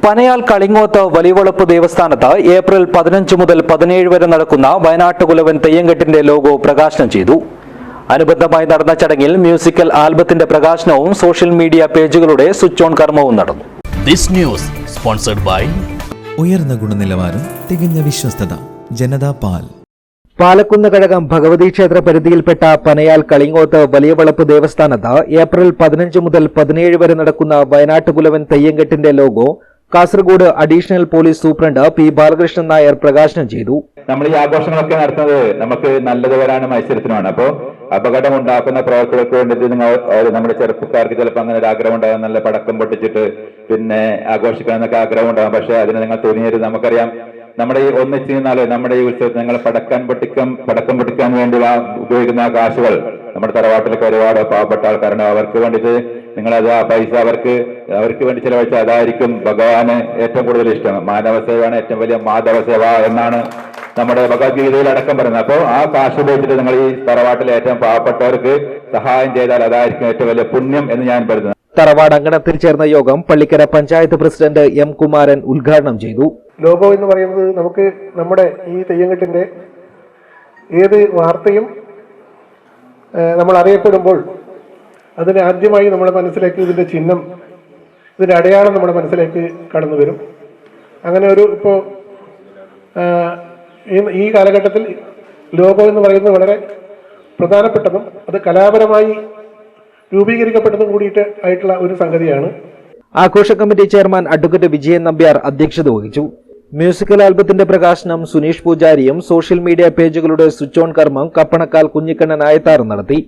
Panayal Kalingoth Valiyavalappu ദേവസ്ഥാനത്ത് April 15 മുതൽ 17 വരെ നടക്കുന്ന വയനാട്ടുകുലവൻ തെയ്യംകെട്ടിന്റെ ലോഗോ പ്രകാശനം ചെയ്തു. അനുബന്ധമായി നടന്ന ചടങ്ങിൽ മ്യൂസിക്കൽ ആൽബത്തിന്റെ പ്രകാശനവും സോഷ്യൽ മീഡിയ പേജുകളുടെ സ്വിച്ച് ഓൺ കർമ്മവും നടന്നു. ദിസ് ന്യൂസ് സ്പോൺസർഡ് ബൈ ഉയർന്ന ഗുണനിലവാരം, തികഞ്ഞ വിശ്വസ്തത, ജനതാ പാൽ. പാലക്കുന്ന് കഴകം ഭഗവതി ക്ഷേത്ര പരിധിയിൽപ്പെട്ട പനയാൽ കളിങ്ങോത്ത് വലിയവളപ്പ് ദേവസ്ഥാനത്ത് ഏപ്രിൽ 15 മുതൽ 17 വരെ നടക്കുന്ന വയനാട്ടുകുലവൻ തെയ്യംകെട്ടിന്റെ logo Kasaragod additional police superintendent P Balakrishnan Nair പ്രകാശനം ചെയ്തു. നമ്മൾ ഈ ആഘോഷങ്ങളൊക്കെ നടത്തുന്നത് നമുക്ക് നല്ലത് വരാനും മത്സരത്തിനുമാണ്. അപ്പോൾ അപകടം ഉണ്ടാക്കുന്ന പ്രവർത്തകർക്ക് വേണ്ടിയിട്ട് നമ്മുടെ ചെറുപ്പക്കാർക്ക് ചിലപ്പോൾ അങ്ങനെ ഒരു ആഗ്രഹം ഉണ്ടാകും, നല്ല പടക്കം പൊട്ടിച്ചിട്ട് പിന്നെ ആഘോഷിക്കണം എന്നൊക്കെ ആഗ്രഹം ഉണ്ടാകും. പക്ഷെ അതിന് നിങ്ങൾ തുനിയരുത്. നമുക്കറിയാം, നമ്മുടെ ഈ ഒന്നിച്ച് നിന്നാല് നമ്മുടെ ഈ ഉത്സവത്തിൽ നിങ്ങൾ പടക്കം പൊട്ടിക്കാൻ വേണ്ടി ഉപയോഗിക്കുന്ന കാശുകൾ നമ്മുടെ തറവാട്ടിലൊക്കെ ഒരുപാട് പാവപ്പെട്ട ആൾക്കാരുണ്ട്. അവർക്ക് വേണ്ടിയിട്ട് നിങ്ങളത് ആ പൈസ അവർക്ക് വേണ്ടി ചെലവഴിച്ചാൽ അതായിരിക്കും ഭഗവാന് ഏറ്റവും കൂടുതൽ ഇഷ്ടം. മാനവ സേവയാണ് ഏറ്റവും വലിയ മാധവ സേവ എന്നാണ് നമ്മുടെ ഭഗവത്ഗീതയിൽ അടക്കം പറയുന്നത്. അപ്പോൾ ആ കാശ് ഉപയോഗിച്ചിട്ട് നിങ്ങൾ ഈ തറവാട്ടിലെ ഏറ്റവും പാവപ്പെട്ടവർക്ക് സഹായം ചെയ്താൽ അതായിരിക്കും ഏറ്റവും വലിയ പുണ്യം എന്ന് ഞാൻ കരുതുന്നു. തറവാട് അങ്കണത്തിൽ ചേർന്ന യോഗം പള്ളിക്കര പഞ്ചായത്ത് പ്രസിഡന്റ് എം കുമാരൻ ഉദ്ഘാടനം ചെയ്തു. ലോഗോ എന്ന് പറയുന്നത് നമുക്ക് നമ്മുടെ ഈ തെയ്യംകെട്ടിന്റെ ഏത് വാർത്തയും നമ്മൾ അറിയപ്പെടുമ്പോൾ അതിന് ആദ്യമായി നമ്മുടെ മനസ്സിലേക്ക് ഇതിന്റെ ചിഹ്നം, ഇതിന്റെ അടയാളം നമ്മുടെ മനസ്സിലേക്ക് കടന്നു വരും. അങ്ങനെ ഒരു ഇപ്പോൾ ഈ കാലഘട്ടത്തിൽ ലോഗോ എന്ന് പറയുന്നത് വളരെ പ്രധാനപ്പെട്ടതും അത് കലാപരമായി രൂപീകരിക്കപ്പെട്ടതും കൂടിയിട്ട് ആയിട്ടുള്ള ഒരു സംഗതിയാണ്. ആഘോഷ committee chairman advocate Vijayan Nambiar അധ്യക്ഷത വഹിച്ചു. മ്യൂസിക്കൽ ആൽബത്തിന്റെ പ്രകാശനം സുനീഷ് പൂജാരിയും സോഷ്യൽ മീഡിയ പേജുകളുടെ സ്വിച്ച് ഓൺ കർമ്മം കപ്പണക്കാൽ കുഞ്ഞിക്കണ്ണൻ ആയത്താർ നടത്തി.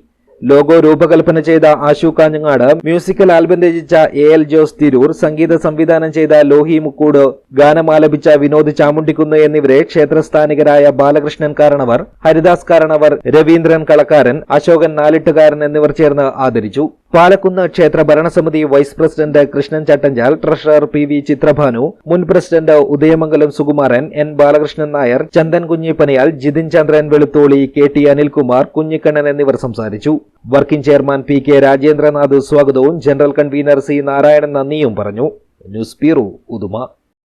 ലോഗോ രൂപകൽപ്പന ചെയ്ത ആശു കാഞ്ഞങ്ങാട്, മ്യൂസിക്കൽ ആൽബം രചിച്ച AL ജോസ് തിരൂർ, സംഗീത സംവിധാനം ചെയ്ത ലോഹി മുക്കൂട്, ഗാനമാലപിച്ച വിനോദ് ചാമുണ്ടിക്കുന്ന് എന്നിവരെ ക്ഷേത്രസ്ഥാനികരായ ബാലകൃഷ്ണൻ കാരണവർ, ഹരിദാസ് കാരണവർ, രവീന്ദ്രൻ കളക്കാരൻ, അശോകൻ നാലിട്ടുകാരൻ എന്നിവർ ചേർന്ന് ആദരിച്ചു. പാലക്കുന്ന് ക്ഷേത്ര ഭരണസമിതി vice president Krishnan Chattanchal, treasurer PV Chithrabhanu, മുൻ president Udayamangalam Sukumaran, N Balakrishnan Nair, Chandan Kunhippanayal, Jithin Chandran Velutholi, KT Anilkumar, Kunhikannan എന്നിവർ സംസാരിച്ചു. വർക്കിംഗ് ചെയർമാൻ PK രാജേന്ദ്രനാഥ് സ്വാഗതവും ജനറൽ കൺവീനർ C നാരായണൻ നന്ദിയും പറഞ്ഞു. News bureau, Uduma.